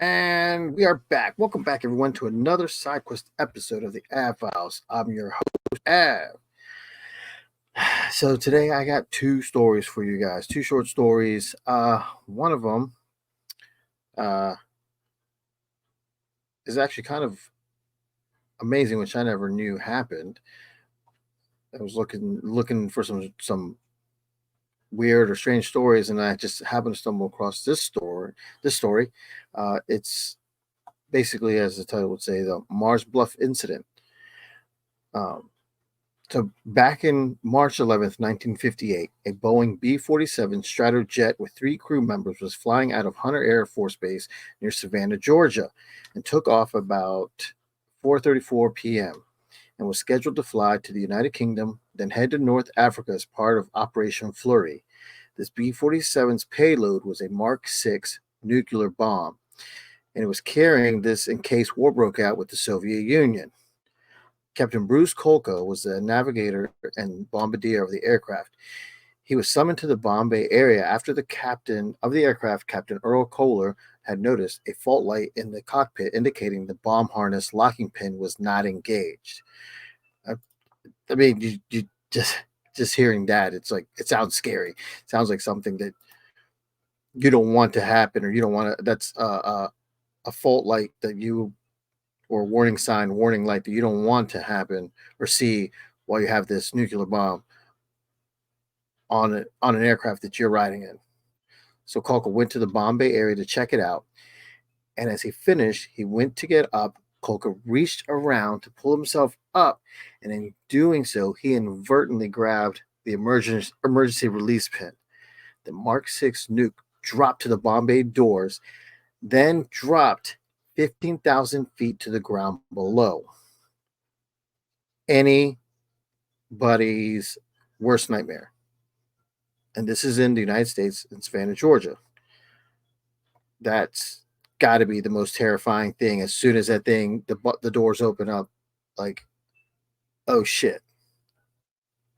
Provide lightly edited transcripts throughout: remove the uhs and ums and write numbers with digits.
And we are back. Welcome back, everyone, to another side quest episode of the Av Files. I'm your host, Av. So today I got two stories for you guys, two short stories. One of them uh, is actually kind of amazing, which I never knew happened. I was looking for some weird or strange stories, and I just happened to stumble across this story. It's basically, as the title would say, the Marrs Bluff incident. Um, So back in March 11th, 1958, a Boeing B-47 Stratojet with three crew members was flying out of Hunter Air Force Base near Savannah, Georgia, and took off about 4:34 p.m. and was scheduled to fly to the United Kingdom, then head to North Africa as part of Operation Flurry. This B-47's payload was a Mark 6 nuclear bomb, and it was carrying this in case war broke out with the Soviet Union. Captain Bruce Kolka was the navigator and bombardier of the aircraft. He was summoned to the Bombay area after the captain of the aircraft, Captain Earl Kohler, had noticed a fault light in the cockpit indicating the bomb harness locking pin was not engaged. I, I mean, you just hearing that, it's like it sounds scary. It sounds like something that you don't want to happen, or you don't want to. That's a fault light that you or warning sign, warning light that you don't want to happen or see while you have this nuclear bomb on an aircraft that you're riding in. So Kalka went to the Bombay area to check it out, and as he finished, he went to get up. Kalka reached around to pull himself up, and in doing so, he inadvertently grabbed the emergency release pin. The Mark 6 nuke dropped to the Bombay doors, then dropped 15,000 feet to the ground below. Anybody's worst nightmare. And this is in the United States, in Savannah, Georgia. That's got to be the most terrifying thing. As soon as that thing, the doors open up, like, oh shit!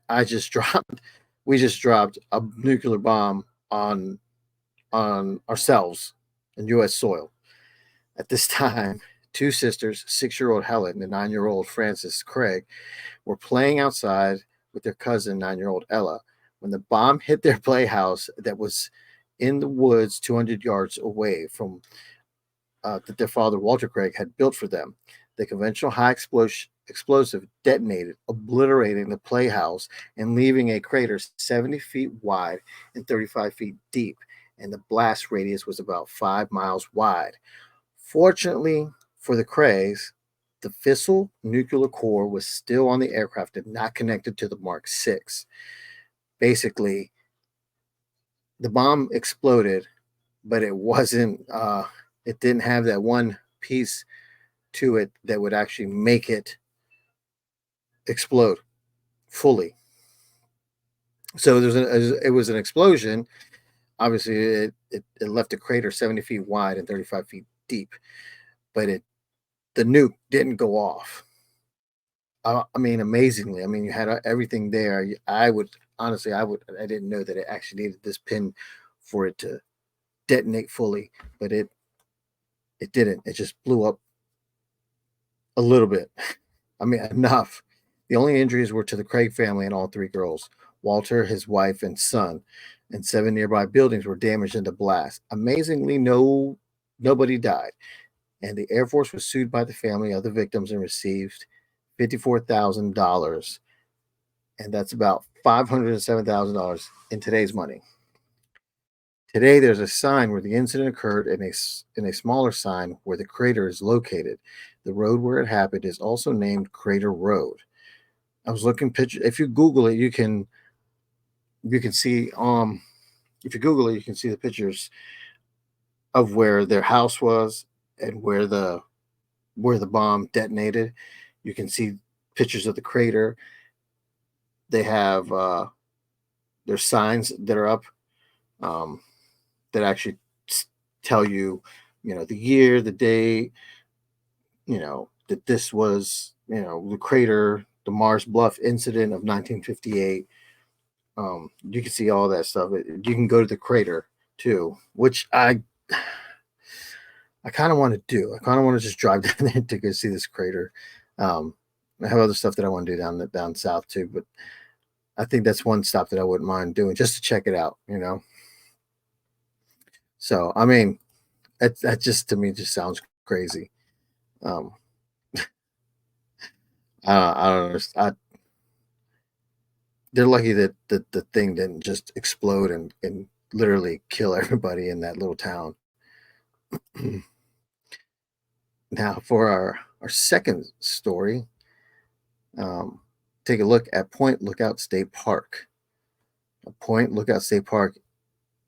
I just dropped. We just dropped a nuclear bomb on ourselves in U.S. soil. At this time, two sisters, 6-year-old Helen and 9-year-old Frances Craig, were playing outside with their cousin, 9-year-old Ella, when the bomb hit their playhouse that was in the woods 200 yards away from that their father, Walter Craig, had built for them. The conventional high explosive detonated, obliterating the playhouse and leaving a crater 70 feet wide and 35 feet deep, and the blast radius was about 5 miles wide. Fortunately for the Craigs, the fissile nuclear core was still on the aircraft and not connected to the Mark 6. Basically, the bomb exploded, but it didn't have that one piece to it that would actually make it explode fully. So it was an explosion. Obviously, it left a crater 70 feet wide and 35 feet deep, but the nuke didn't go off. I mean, amazingly, I mean, you had everything there. I would honestly, I didn't know that it actually needed this pin for it to detonate fully, but it didn't. It just blew up a little bit. I mean, enough. The only injuries were to the Craig family and all three girls. Walter, his wife, and son, and 7 nearby buildings were damaged in the blast. Amazingly, nobody died, and the Air Force was sued by the family of the victims and received $54,000, and that's about $507,000 in today's money. Today, there's a sign where the incident occurred and a smaller sign where the crater is located. The road where it happened is also named Crater Road. I was looking picture. If you Google it, you can see if you Google it, you can see the pictures of where their house was and where the bomb detonated. You can see pictures of the crater. They have there's signs that are up um, that actually tell you, the year, the day, that this was, the crater, the Marrs Bluff incident of 1958. You can see all that stuff. You can go to the crater too, which I kind of want to do. I kind of want to just drive down there to go see this crater. Um, I have other stuff that I want to do down south too, but I think that's one stop that I wouldn't mind doing just to check it out. So I mean, that just to me just sounds crazy. Um, I don't know. They're lucky that the thing didn't just explode and literally kill everybody in that little town. Now, for our second story, um, take a look at Point Lookout State Park. Point Lookout State Park.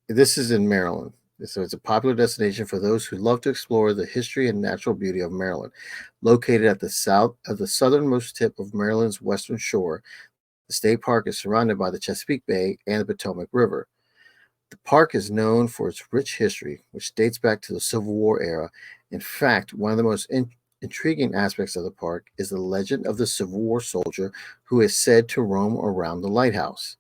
This is in Maryland. So it's a popular destination for those who love to explore the history and natural beauty of Maryland. Located at the southernmost tip of Maryland's western shore, the state park is surrounded by the Chesapeake Bay and the Potomac River. The park is known for its rich history, which dates back to the Civil War era. In fact, one of the most intriguing aspects of the park is the legend of the Civil War soldier who is said to roam around the lighthouse.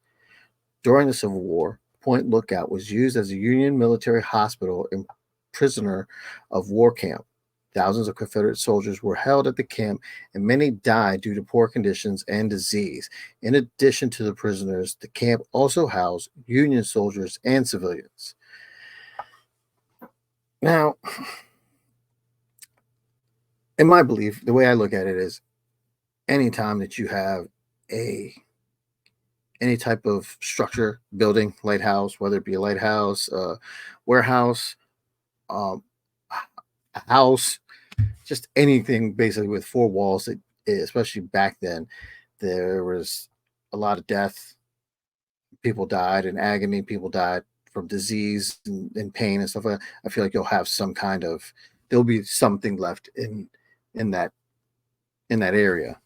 During the Civil War, Point Lookout was used as a Union military hospital and prisoner of war camp. Thousands of Confederate soldiers were held at the camp, and many died due to poor conditions and disease. In addition to the prisoners, the camp also housed Union soldiers and civilians. Now, in my belief, the way I look at it is anytime that you have any type of structure, building, lighthouse, whether it be a lighthouse, warehouse, um, a house, just anything basically with four walls, especially back then, there was a lot of death. People died in agony. People died from disease and pain and stuff like that. I feel like you'll have there'll be something left in that in that area.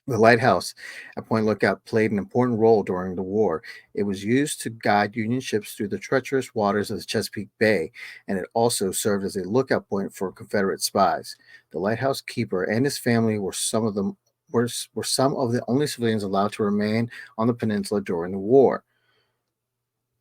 The lighthouse at Point Lookout played an important role during the war. It was used to guide Union ships through the treacherous waters of the Chesapeake Bay, and it also served as a lookout point for Confederate spies. The lighthouse keeper and his family were some of the only civilians allowed to remain on the peninsula during the war.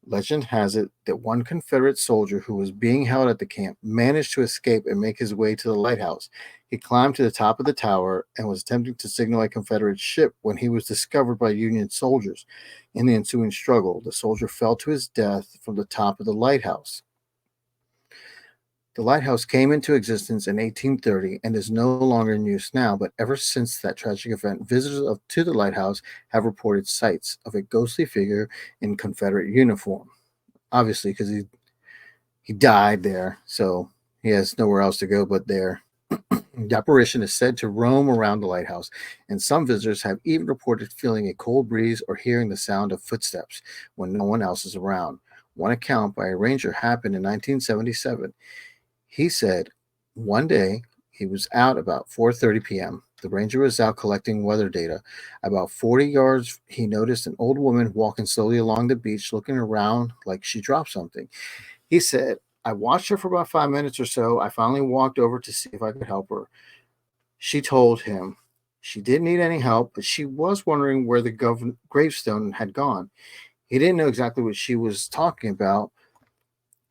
Legend has it that one Confederate soldier who was being held at the camp managed to escape and make his way to the lighthouse. He climbed to the top of the tower and was attempting to signal a Confederate ship when he was discovered by Union soldiers. In the ensuing struggle, the soldier fell to his death from the top of the lighthouse. The lighthouse came into existence in 1830 and is no longer in use now, but ever since that tragic event, visitors to the lighthouse have reported sights of a ghostly figure in Confederate uniform. Obviously, because he died there, so he has nowhere else to go but there. The apparition is said to roam around the lighthouse, and some visitors have even reported feeling a cold breeze or hearing the sound of footsteps when no one else is around. One account by a ranger happened in 1977. He said one day he was out about 4:30 p.m. The ranger was out collecting weather data. About 40 yards, he noticed an old woman walking slowly along the beach, looking around like she dropped something. He said, I watched her for about 5 minutes or so. I finally walked over to see if I could help her. She told him she didn't need any help, but she was wondering where the gravestone had gone. He didn't know exactly what she was talking about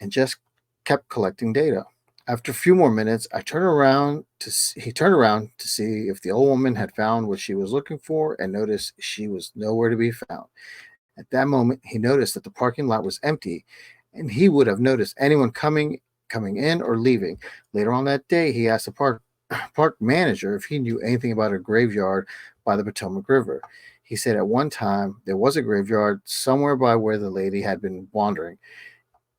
and just kept collecting data. After a few more minutes, he turned around to see if the old woman had found what she was looking for and noticed she was nowhere to be found. At that moment, he noticed that the parking lot was empty, and he would have noticed anyone coming in or leaving. Later on that day, he asked the park manager if he knew anything about a graveyard by the Potomac River. He said at one time there was a graveyard somewhere by where the lady had been wandering.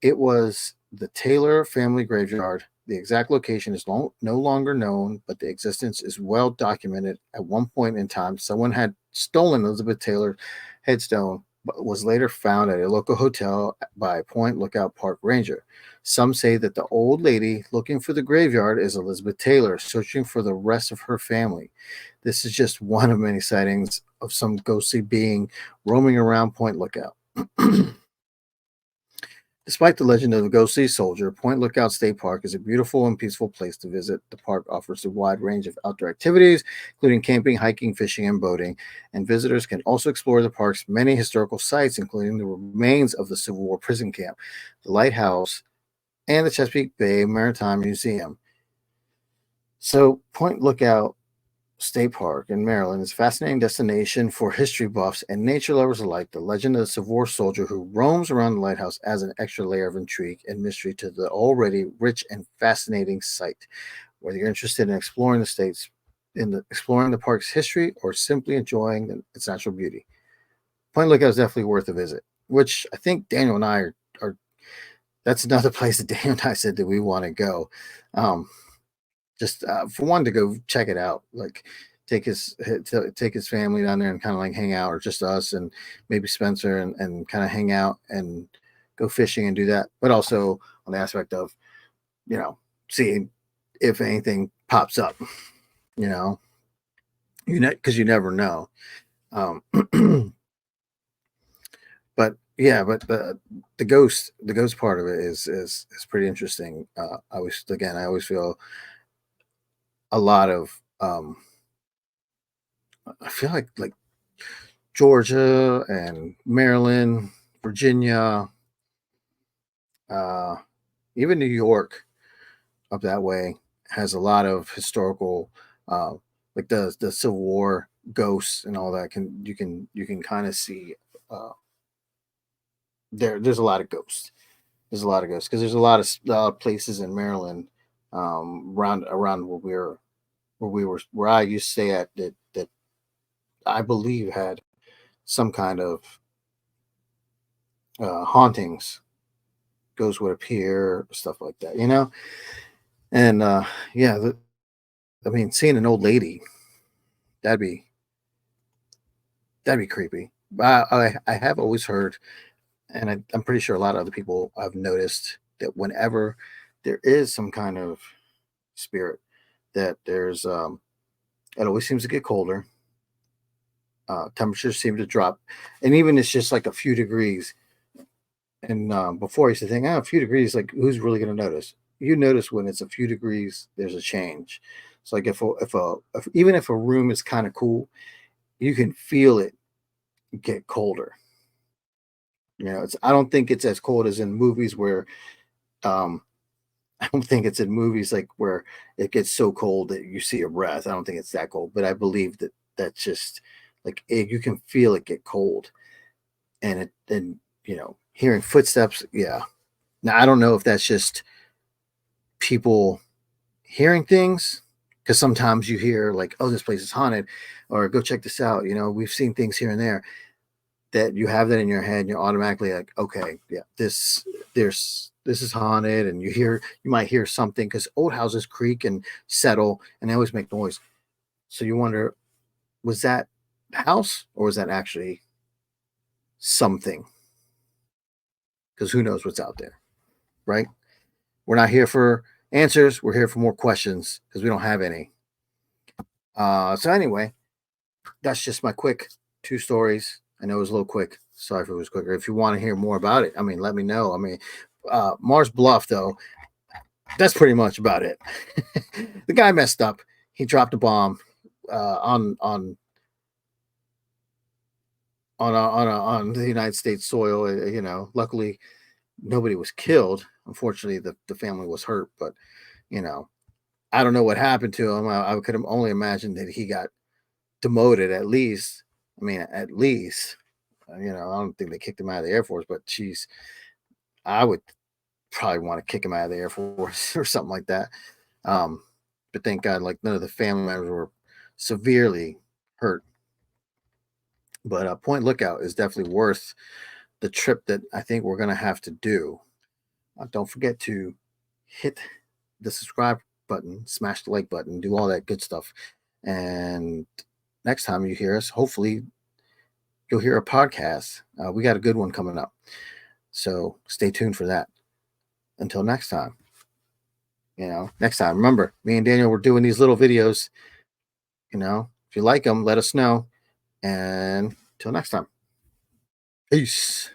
It was the Taylor family graveyard. The exact location is no longer known, but the existence is well documented. At one point in time, someone had stolen Elizabeth Taylor's headstone, but was later found at a local hotel by Point Lookout Park Ranger. Some say that the old lady looking for the graveyard is Elizabeth Taylor, searching for the rest of her family. This is just one of many sightings of some ghostly being roaming around Point Lookout. Despite the legend of the ghostly soldier, Point Lookout State Park is a beautiful and peaceful place to visit. The park offers a wide range of outdoor activities, including camping, hiking, fishing, and boating. And visitors can also explore the park's many historical sites, including the remains of the Civil War prison camp, the lighthouse, and the Chesapeake Bay Maritime Museum. So, Point Lookout State Park in Maryland is a fascinating destination for history buffs and nature lovers alike. The legend of the Civil War soldier who roams around the lighthouse adds an extra layer of intrigue and mystery to the already rich and fascinating site. Whether you're interested in exploring the park's history or simply enjoying its natural beauty, Point Lookout is definitely worth a visit. Which I think Daniel and I are that's another place that Daniel and I said that we want to go. Um, just for one to go check it out, like take his family down there and kind of like hang out, or just us and maybe Spencer and kind of hang out and go fishing and do that. But also on the aspect of you know seeing if anything pops up, you know, because you never know. Um, but yeah, but the ghost part of it is pretty interesting. I always feel a lot of I feel like Georgia and Maryland, Virginia, uh, even New York up that way has a lot of historical, uh, like the Civil War ghosts and all that. You can kind of see uh, there's a lot of ghosts. There's a lot of ghosts because there's a lot of places in Maryland around where I used to stay at that I believe had some kind of hauntings. Ghosts would appear, stuff like that, you know. And yeah, I mean, seeing an old lady that'd be that'd be creepy. But I have always heard, and I'm pretty sure a lot of other people have noticed that whenever there is some kind of spirit, that there's it always seems to get colder. Temperatures seem to drop, and even it's just like a few degrees. And before I used to think, oh, a few degrees, like who's really going to notice? You notice when it's a few degrees, there's a change. So like if even if a room is kind of cool, you can feel it get colder. You know, it's I don't think it's as cold as in movies where um I don't think it's in movies like where it gets so cold that you see a breath. I don't think it's that cold, but I believe that that's just like you can feel it get cold, and hearing footsteps. Yeah. Now I don't know if that's just people hearing things because sometimes you hear like, oh, this place is haunted, or go check this out. You know, we've seen things here and there that you have that in your head and you're automatically like, okay, yeah, this is haunted. And you might hear something because old houses creak and settle and they always make noise. So you wonder, was that the house or was that actually something? Because who knows what's out there, right? We're not here for answers, we're here for more questions because we don't have any. So anyway, that's just my quick two stories. I know it was a little quick. Sorry if it was quicker. If you want to hear more about it, I mean, let me know. I mean, Marrs Bluff, though, that's pretty much about it. The guy messed up. He dropped a bomb on the United States soil. Luckily nobody was killed. Unfortunately, the family was hurt. But you know, I don't know what happened to him. I could only imagine that he got demoted at least. I mean, at least. I don't think they kicked him out of the Air Force, but geez, I would probably want to kick him out of the Air Force or something like that. Um, but thank God, like none of the family members were severely hurt. But Point Lookout is definitely worth the trip that I think we're gonna have to do. Don't forget to hit the subscribe button, smash the like button, do all that good stuff. And next time you hear us, hopefully you'll hear a podcast. We got a good one coming up. So stay tuned for that. Until next time, next time, remember, me and Daniel were doing these little videos. If you like them, let us know. And until next time, peace.